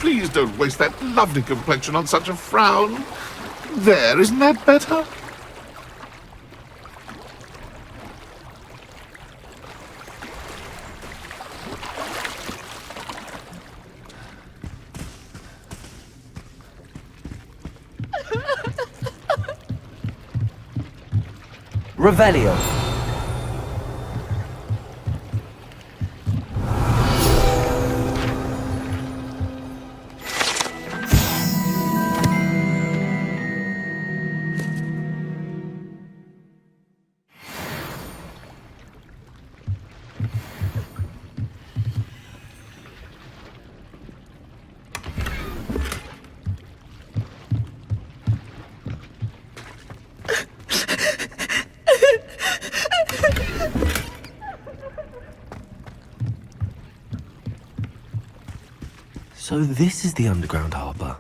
Please don't waste that lovely complexion on such a frown. There, isn't that better? Revelio. So this is the underground harbour.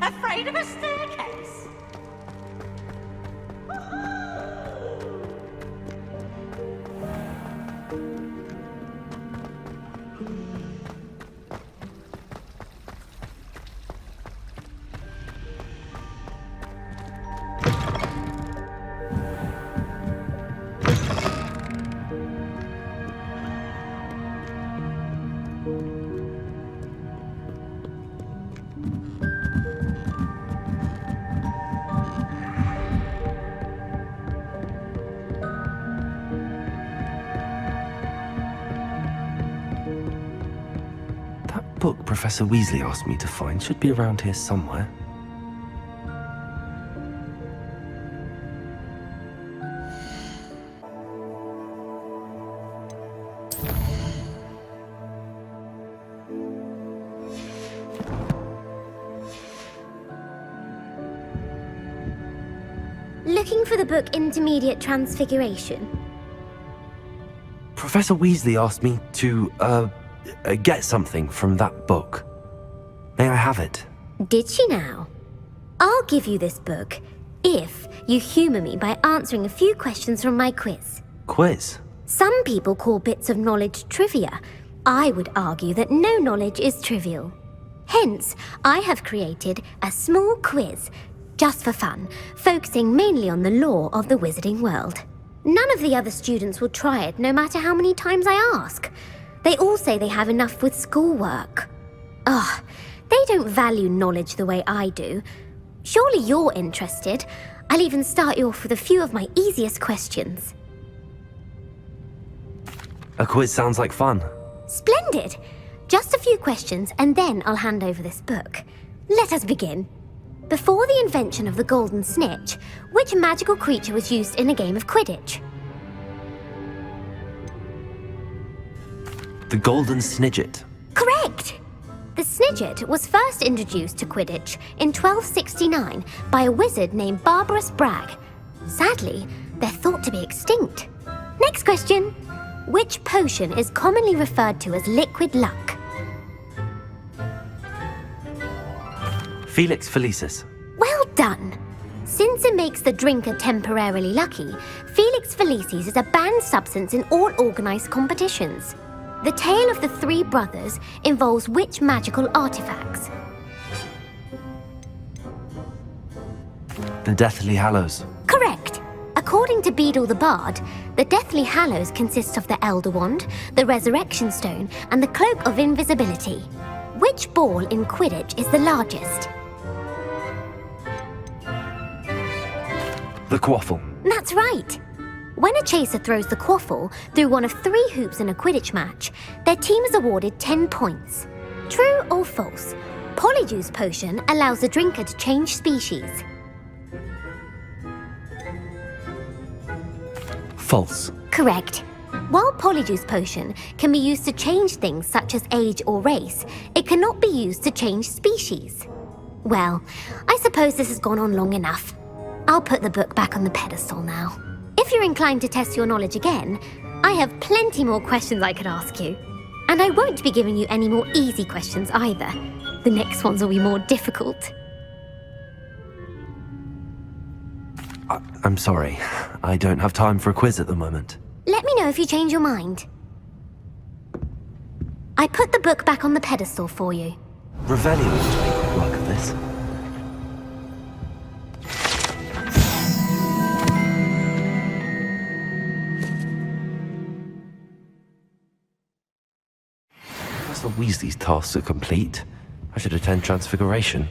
Afraid of a staircase? Book Professor Weasley asked me to find should be around here somewhere. Looking for the book Intermediate Transfiguration? Professor Weasley asked me to, get something from that book. May I have it? Did she now? I'll give you this book if you humour me by answering a few questions from my quiz. Quiz? Some people call bits of knowledge trivia. I would argue that no knowledge is trivial. Hence, I have created a small quiz, just for fun, focusing mainly on the lore of the wizarding world. None of the other students will try it, no matter how many times I ask. They all say they have enough with schoolwork. Ugh, they don't value knowledge the way I do. Surely you're interested. I'll even start you off with a few of my easiest questions. A quiz sounds like fun. Splendid! Just a few questions and then I'll hand over this book. Let us begin. Before the invention of the golden snitch, which magical creature was used in a game of Quidditch? The Golden Snidget. Correct! The Snidget was first introduced to Quidditch in 1269 by a wizard named Barbarous Bragg. Sadly, they're thought to be extinct. Next question. Which potion is commonly referred to as liquid luck? Felix Felicis. Well done! Since it makes the drinker temporarily lucky, Felix Felicis is a banned substance in all organised competitions. The tale of the three brothers involves which magical artifacts? The Deathly Hallows. Correct. According to Beedle the Bard, the Deathly Hallows consists of the Elder Wand, the Resurrection Stone, and the Cloak of Invisibility. Which ball in Quidditch is the largest? The Quaffle. That's right. When a chaser throws the quaffle through one of 3 hoops in a Quidditch match, their team is awarded 10 points. True or false? Polyjuice Potion allows the drinker to change species. False. Correct. While Polyjuice Potion can be used to change things such as age or race, it cannot be used to change species. Well, I suppose this has gone on long enough. I'll put the book back on the pedestal now. If you're inclined to test your knowledge again, I have plenty more questions I could ask you. And I won't be giving you any more easy questions either. The next ones will be more difficult. I'm sorry. I don't have time for a quiz at the moment. Let me know if you change your mind. I put the book back on the pedestal for you. Revelio ought to make quick work of this. Professor Weasley's tasks are complete. I should attend Transfiguration.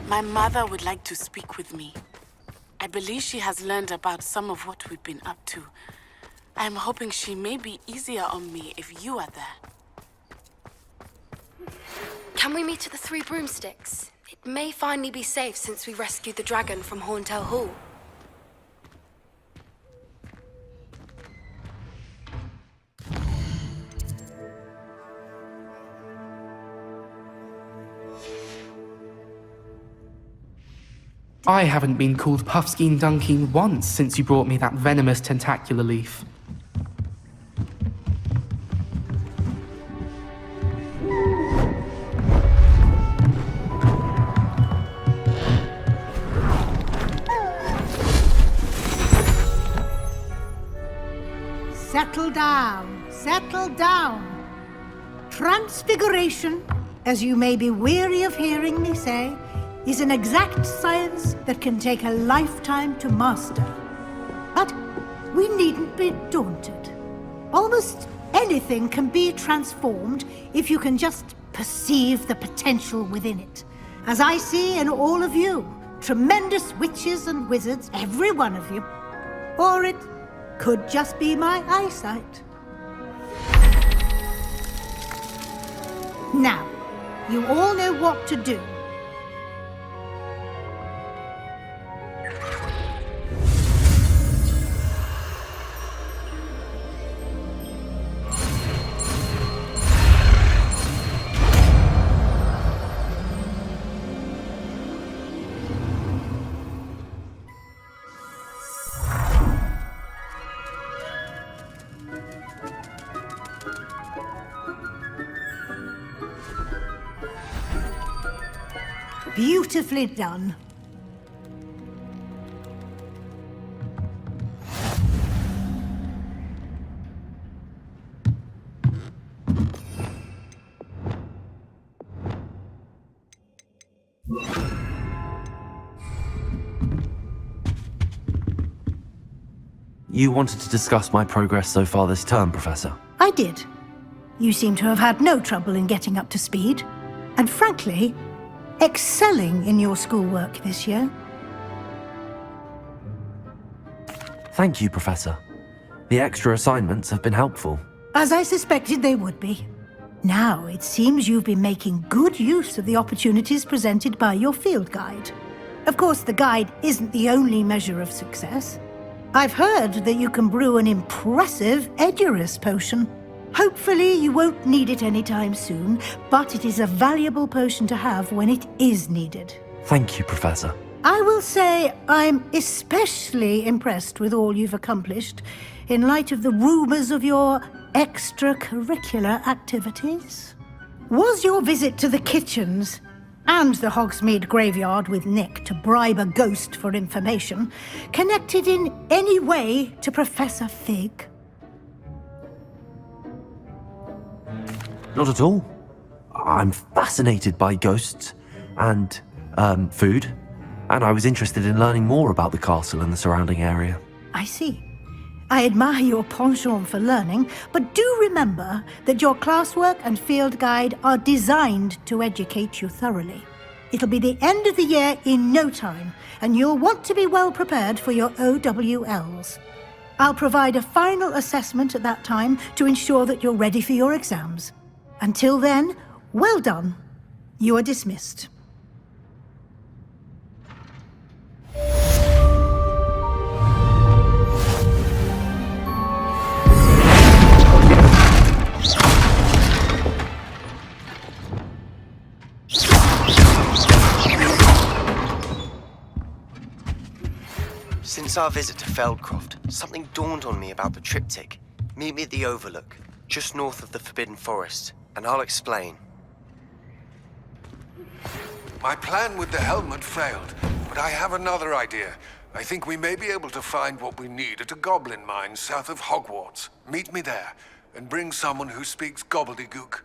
My mother would like to speak with me. I believe she has learned about some of what we've been up to. I am hoping she may be easier on me if you are there. Can we meet at the Three Broomsticks? It may finally be safe since we rescued the dragon from Horntail Hall. I haven't been called Puffskein Dunkeen once since you brought me that venomous tentacular leaf. Settle down, settle down. Transfiguration, as you may be weary of hearing me say, is an exact science that can take a lifetime to master. But we needn't be daunted. Almost anything can be transformed if you can just perceive the potential within it. As I see in all of you, tremendous witches and wizards, every one of you. Or it could just be my eyesight. Now, you all know what to do. Beautifully done. You wanted to discuss my progress so far this term, Professor. I did. You seem to have had no trouble in getting up to speed. And frankly, excelling in your schoolwork this year. Thank you, Professor. The extra assignments have been helpful. As I suspected they would be. Now, it seems you've been making good use of the opportunities presented by your field guide. Of course, the guide isn't the only measure of success. I've heard that you can brew an impressive Edurus potion. Hopefully you won't need it anytime soon, but it is a valuable potion to have when it is needed. Thank you, Professor. I will say I'm especially impressed with all you've accomplished in light of the rumors of your extracurricular activities. Was your visit to the kitchens and the Hogsmeade graveyard with Nick to bribe a ghost for information connected in any way to Professor Fig? Not at all. I'm fascinated by ghosts and, food, and I was interested in learning more about the castle and the surrounding area. I see. I admire your penchant for learning, but do remember that your classwork and field guide are designed to educate you thoroughly. It'll be the end of the year in no time, and you'll want to be well prepared for your OWLs. I'll provide a final assessment at that time to ensure that you're ready for your exams. Until then, well done. You are dismissed. Since our visit to Feldcroft, something dawned on me about the triptych. Meet me at the Overlook, just north of the Forbidden Forest, and I'll explain. My plan with the helmet failed, but I have another idea. I think we may be able to find what we need at a goblin mine south of Hogwarts. Meet me there, and bring someone who speaks gobbledygook.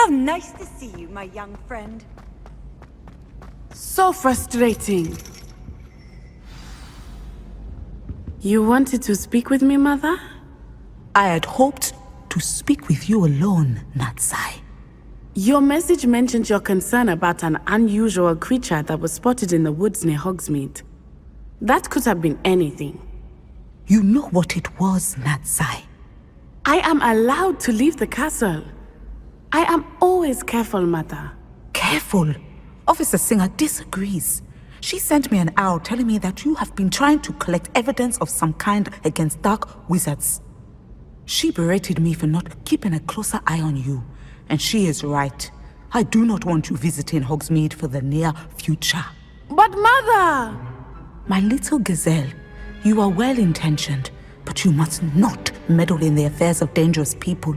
How nice to see you, my young friend. So frustrating. You wanted to speak with me, Mother? I had hoped to speak with you alone, Natsai. Your message mentioned your concern about an unusual creature that was spotted in the woods near Hogsmeade. That could have been anything. You know what it was, Natsai. I am allowed to leave the castle. I am always careful, Mother. Careful? Officer Singer disagrees. She sent me an owl telling me that you have been trying to collect evidence of some kind against dark wizards. She berated me for not keeping a closer eye on you. And she is right. I do not want you visiting Hogsmeade for the near future. But Mother! My little gazelle, you are well-intentioned, but you must not meddle in the affairs of dangerous people.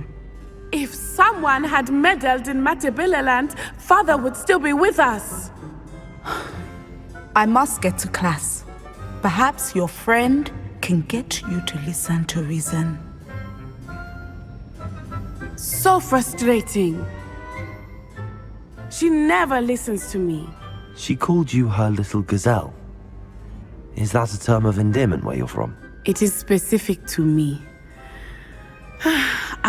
If someone had meddled in Matabeleland, Father would still be with us. I must get to class. Perhaps your friend can get you to listen to reason. So frustrating. She never listens to me. She called you her little gazelle. Is that a term of endearment where you're from? It is specific to me.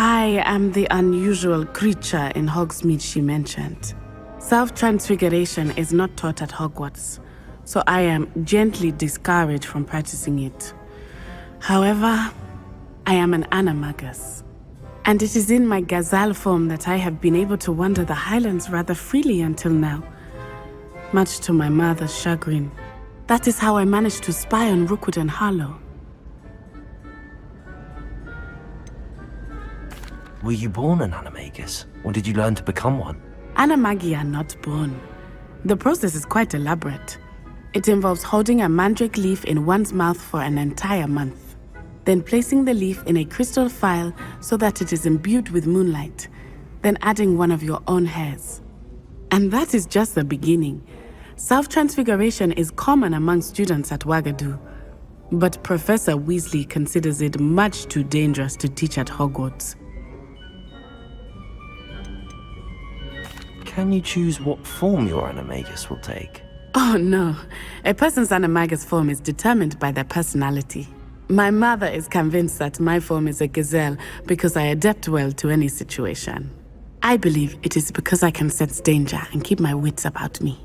I am the unusual creature in Hogsmeade she mentioned. Self-transfiguration is not taught at Hogwarts, so I am gently discouraged from practicing it. However, I am an animagus, and it is in my gazelle form that I have been able to wander the highlands rather freely until now, much to my mother's chagrin. That is how I managed to spy on Rookwood and Harlow. Were you born an animagus, or did you learn to become one? Animagi are not born. The process is quite elaborate. It involves holding a mandrake leaf in one's mouth for an entire month, then placing the leaf in a crystal phial so that it is imbued with moonlight, then adding one of your own hairs. And that is just the beginning. Self-transfiguration is common among students at Wagadu, but Professor Weasley considers it much too dangerous to teach at Hogwarts. Can you choose what form your animagus will take? Oh no, a person's animagus form is determined by their personality. My mother is convinced that my form is a gazelle because I adapt well to any situation. I believe it is because I can sense danger and keep my wits about me.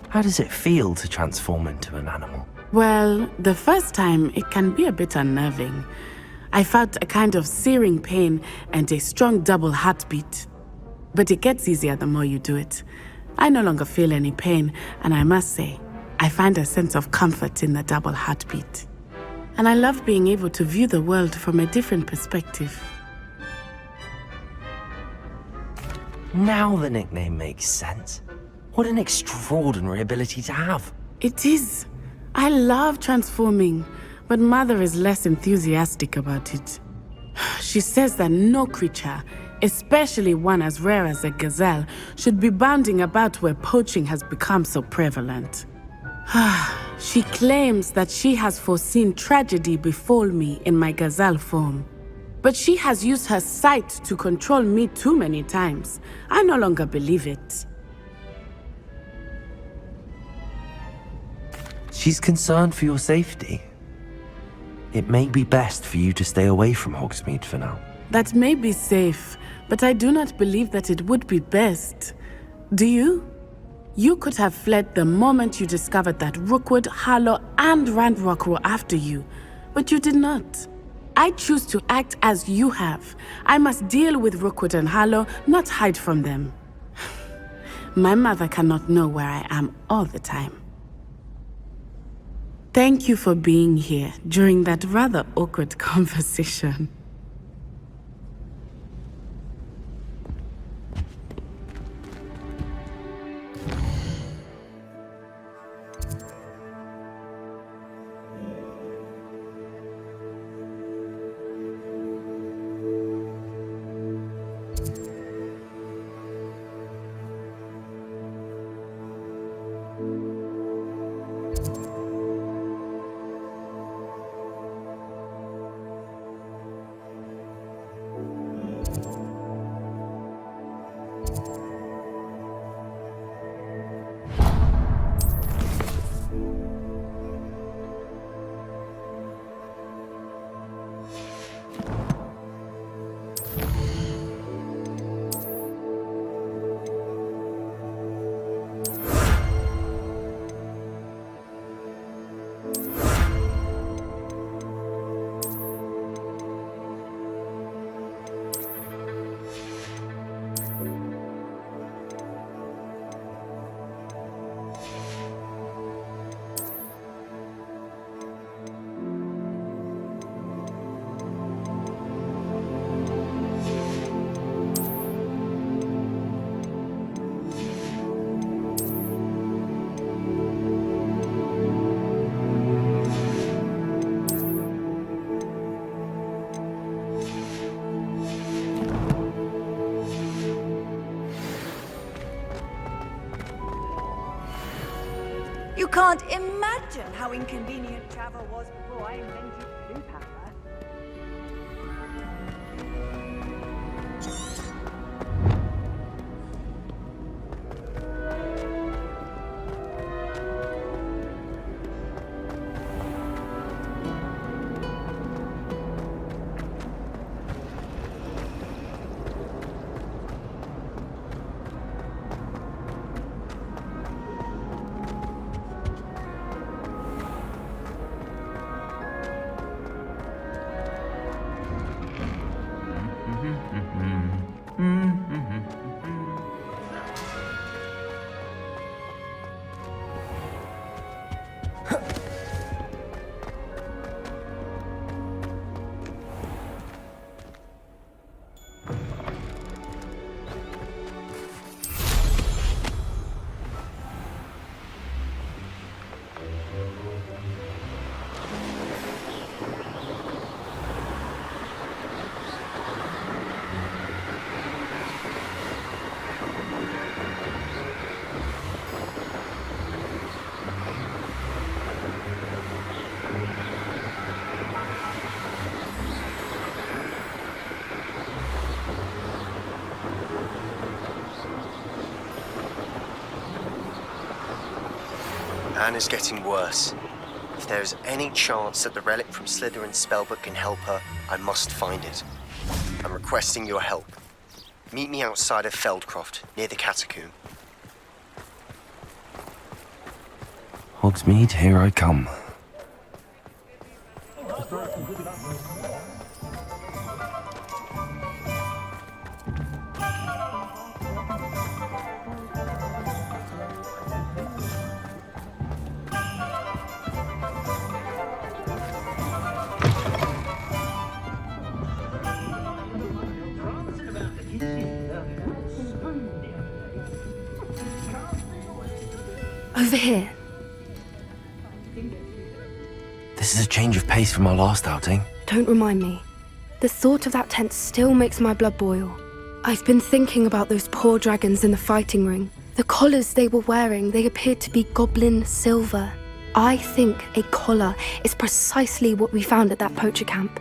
How does it feel to transform into an animal? Well, the first time it can be a bit unnerving. I felt a kind of searing pain and a strong double heartbeat. But it gets easier the more you do it. I no longer feel any pain, and I must say, I find a sense of comfort in the double heartbeat. And I love being able to view the world from a different perspective. Now the nickname makes sense. What an extraordinary ability to have. It is. I love transforming, but Mother is less enthusiastic about it. She says that no creature, especially one as rare as a gazelle, should be bounding about where poaching has become so prevalent. She claims that she has foreseen tragedy befall me in my gazelle form. But she has used her sight to control me too many times. I no longer believe it. She's concerned for your safety. It may be best for you to stay away from Hogsmeade for now. That may be safe, but I do not believe that it would be best. Do you? You could have fled the moment you discovered that Rookwood, Harlow, and Ranrock were after you, but you did not. I choose to act as you have. I must deal with Rookwood and Harlow, not hide from them. My mother cannot know where I am all the time. Thank you for being here during that rather awkward conversation. You can't imagine how inconvenient travel was before I invented blue power. Anna's getting worse. If there is any chance that the relic from Slytherin's spellbook can help her, I must find it. I'm requesting your help. Meet me outside of Feldcroft, near the catacomb. Hogsmeade, here I come. Over here. This is a change of pace from our last outing. Don't remind me. The thought of that tent still makes my blood boil. I've been thinking about those poor dragons in the fighting ring. The collars they were wearing, they appeared to be goblin silver. I think a collar is precisely what we found at that poacher camp.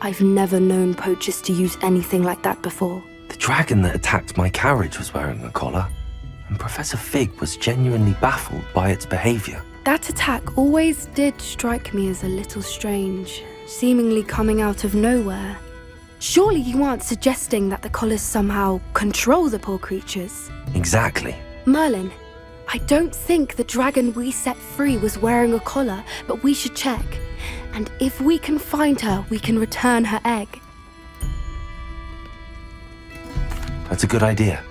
I've never known poachers to use anything like that before. The dragon that attacked my carriage was wearing a collar, and Professor Fig was genuinely baffled by its behavior. That attack always did strike me as a little strange, seemingly coming out of nowhere. Surely you aren't suggesting that the collars somehow control the poor creatures? Exactly. Merlin, I don't think the dragon we set free was wearing a collar, but we should check. And if we can find her, we can return her egg. That's a good idea.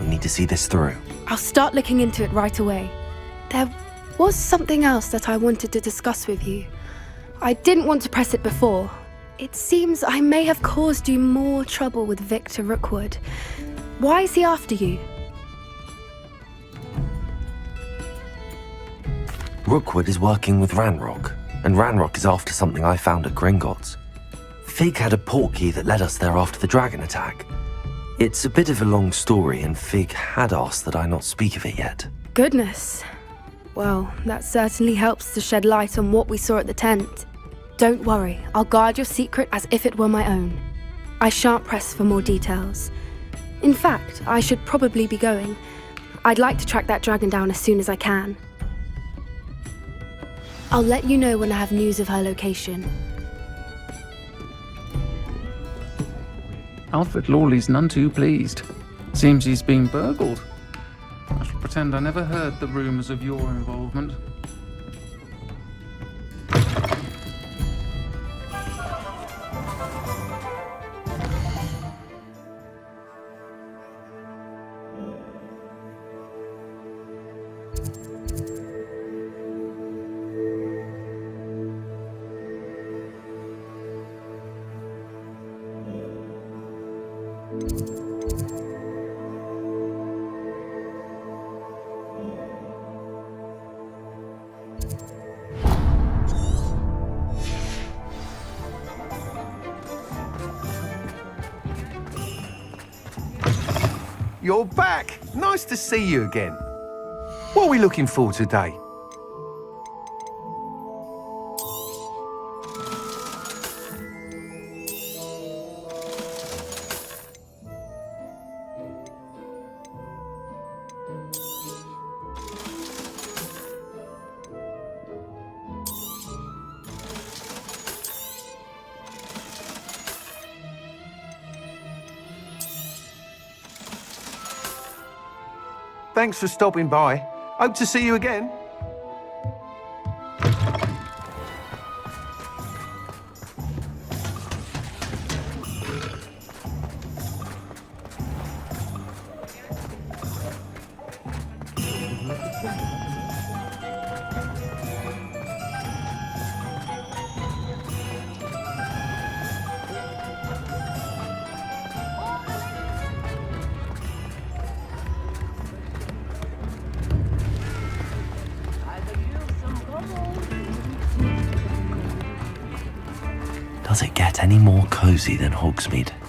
We need to see this through. I'll start looking into it right away. There was something else that I wanted to discuss with you. I didn't want to press it before. It seems I may have caused you more trouble with Victor Rookwood. Why is he after you? Rookwood is working with Ranrock, and Ranrock is after something I found at Gringotts. Fig had a portkey that led us there after the dragon attack. It's a bit of a long story, and Fig had asked that I not speak of it yet. Goodness. Well, that certainly helps to shed light on what we saw at the tent. Don't worry, I'll guard your secret as if it were my own. I shan't press for more details. In fact, I should probably be going. I'd like to track that dragon down as soon as I can. I'll let you know when I have news of her location. Alfred Lawley's none too pleased. Seems he's been burgled. I shall pretend I never heard the rumours of your involvement. You're back! Nice to see you again. What are we looking for today? Thanks for stopping by. Hope to see you again. Does it get any more cozy than Hogsmeade?